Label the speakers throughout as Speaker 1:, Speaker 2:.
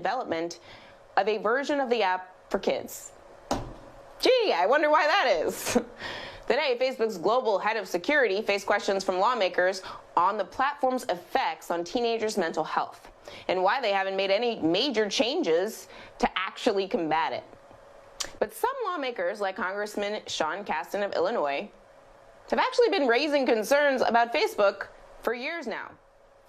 Speaker 1: development of a version of the app for kids. Gee, I wonder why that is. Today, Facebook's global head of security faced questions from lawmakers on the platform's effects on teenagers' mental health and why they haven't made any major changes to actually combat it. But some lawmakers, like Congressman Sean Casten of Illinois, have actually been raising concerns about Facebook for years now.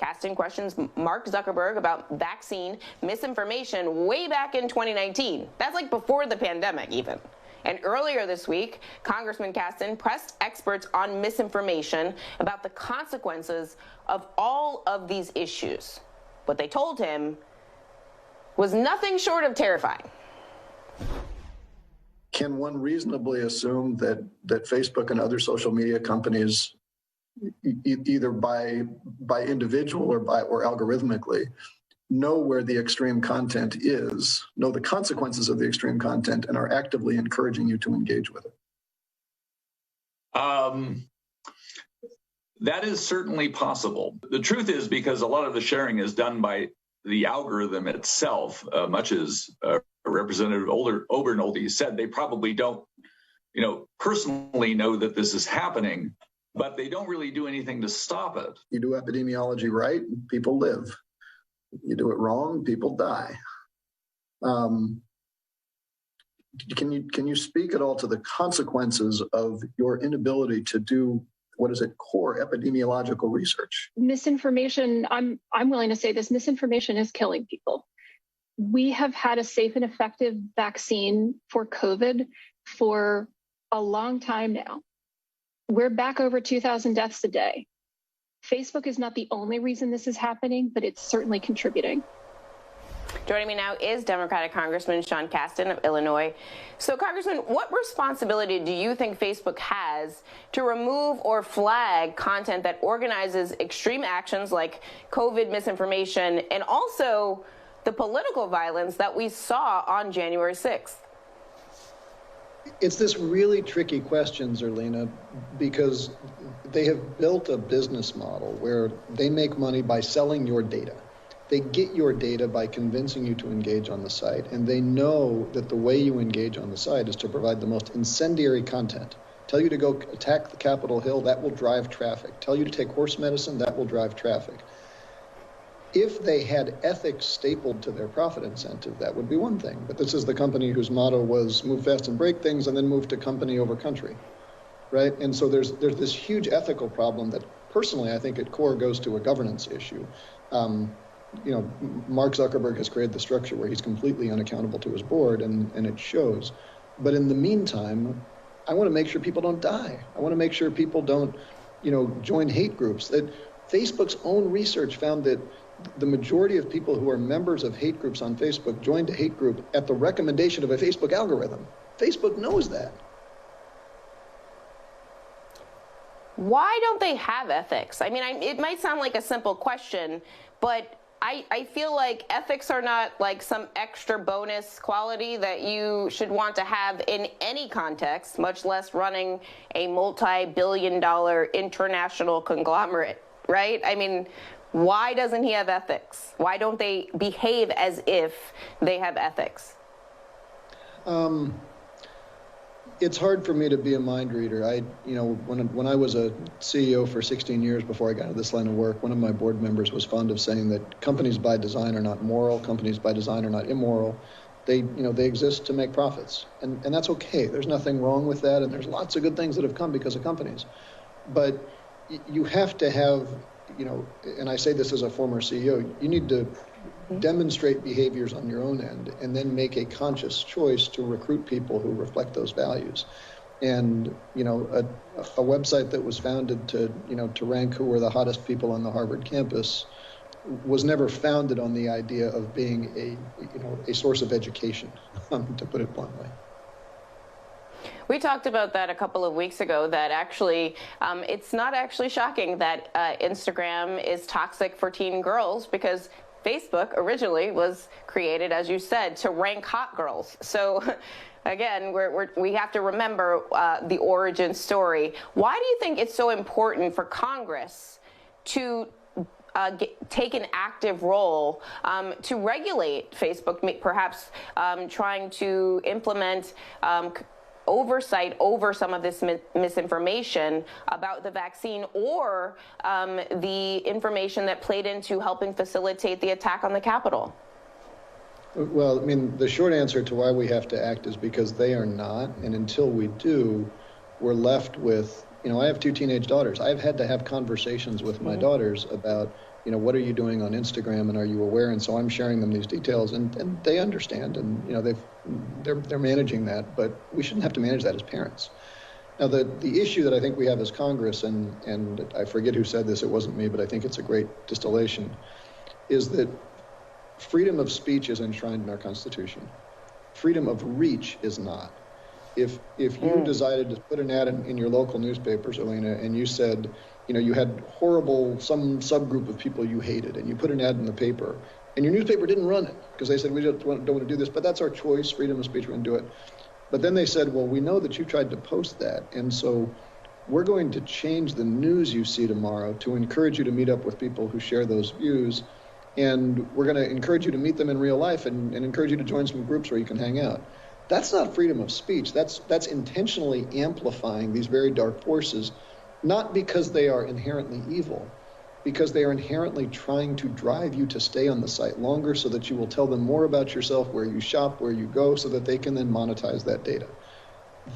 Speaker 1: Casten questions Mark Zuckerberg about vaccine misinformation way back in 2019. That's like before the pandemic even. And earlier this week, Congressman Casten pressed experts on misinformation about the consequences of all of these issues. What they told him was nothing short of terrifying.
Speaker 2: Can one reasonably assume that Facebook and other social media companies, either by individual or algorithmically, know where the extreme content is, know the consequences of the extreme content, and are actively encouraging you to engage with it?
Speaker 3: That is certainly possible. The truth is, because a lot of the sharing is done by the algorithm itself, much as Representative Obernolte said, they probably don't, personally know that this is happening, but they don't really do anything to stop it.
Speaker 2: You do epidemiology right, people live. You do it wrong, people die. Can you speak at all to the consequences of your inability to do, core epidemiological research?
Speaker 4: Misinformation, I'm willing to say this, misinformation is killing people. We have had a safe and effective vaccine for COVID for a long time now. We're back over 2,000 deaths a day. Facebook is not the only reason this is happening, but it's certainly contributing.
Speaker 1: Joining me now is Democratic Congressman Sean Casten of Illinois. So, Congressman, what responsibility do you think Facebook has to remove or flag content that organizes extreme actions like COVID misinformation and also the political violence that we saw on January 6th?
Speaker 2: It's this really tricky question, Zerlina, because they have built a business model where they make money by selling your data. They get your data by convincing you to engage on the site, and they know that the way you engage on the site is to provide the most incendiary content. Tell you to go attack the Capitol Hill, that will drive traffic. Tell you to take horse medicine, that will drive traffic. If they had ethics stapled to their profit incentive, that would be one thing. But this is the company whose motto was move fast and break things and then move to company over country, right? And so there's this huge ethical problem that personally I think at core goes to a governance issue. Mark Zuckerberg has created the structure where he's completely unaccountable to his board, and it shows. But in the meantime, I want to make sure people don't die. I want to make sure people don't, join hate groups. That Facebook's own research found that the majority of people who are members of hate groups on Facebook joined a hate group at the recommendation of a Facebook algorithm. Facebook knows that.
Speaker 1: Why don't they have ethics? I mean, it might sound like a simple question, but I feel like ethics are not like some extra bonus quality that you should want to have in any context, much less running a multi-billion-dollar international conglomerate, right? I mean, why doesn't he have ethics? Why don't they behave as if they have ethics?
Speaker 2: It's hard for me to be a mind reader. When I was a CEO for 16 years before I got into this line of work, one of my board members was fond of saying that companies by design are not moral, companies by design are not immoral. They exist to make profits, and that's okay. There's nothing wrong with that, and there's lots of good things that have come because of companies. But you have to have, and I say this as a former CEO, you need to demonstrate behaviors on your own end and then make a conscious choice to recruit people who reflect those values. And, a website that was founded to rank who were the hottest people on the Harvard campus was never founded on the idea of being a source of education, to put it bluntly.
Speaker 1: We talked about that a couple of weeks ago, that actually it's not actually shocking that Instagram is toxic for teen girls, because Facebook originally was created, as you said, to rank hot girls. So again, we have to remember the origin story. Why do you think it's so important for Congress to take an active role to regulate Facebook, perhaps trying to implement oversight over some of this misinformation about the vaccine, or the information that played into helping facilitate the attack on the Capitol?
Speaker 2: Well, I mean, the short answer to why we have to act is because they are not. And until we do, we're left with, I have 2 teenage daughters. I've had to have conversations with my daughters about, what are you doing on Instagram and are you aware? And so I'm sharing them these details, and they understand, and they're managing that, but we shouldn't have to manage that as parents. Now, the issue that I think we have as Congress, and I forget who said this, it wasn't me, but I think it's a great distillation, is that freedom of speech is enshrined in our Constitution. Freedom of reach is not. If you decided to put an ad in your local newspaper, Zerlina, and you said, you had some subgroup of people you hated, and you put an ad in the paper, and your newspaper didn't run it because they said, we don't want to do this, but that's our choice, freedom of speech, we're going to do it. But then they said, well, we know that you tried to post that, and so we're going to change the news you see tomorrow to encourage you to meet up with people who share those views, and we're going to encourage you to meet them in real life and encourage you to join some groups where you can hang out. That's not freedom of speech. That's intentionally amplifying these very dark forces, not because they are inherently evil, because they are inherently trying to drive you to stay on the site longer so that you will tell them more about yourself, where you shop, where you go, so that they can then monetize that data.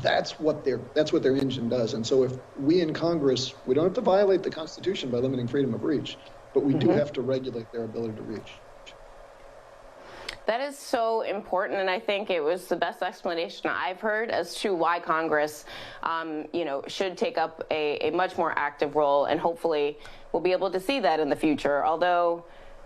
Speaker 2: That's what their engine does. And so if we in Congress, we don't have to violate the Constitution by limiting freedom of reach, but we do have to regulate their ability to reach.
Speaker 1: That is so important, and I think it was the best explanation I've heard as to why Congress, should take up a much more active role, and hopefully we'll be able to see that in the future. Although,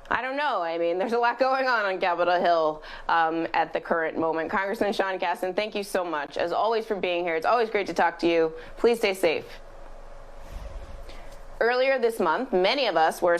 Speaker 1: I don't know. I mean, there's a lot going on Capitol Hill at the current moment. Congressman Sean Casten, thank you so much, as always, for being here. It's always great to talk to you. Please stay safe. Earlier this month, many of us were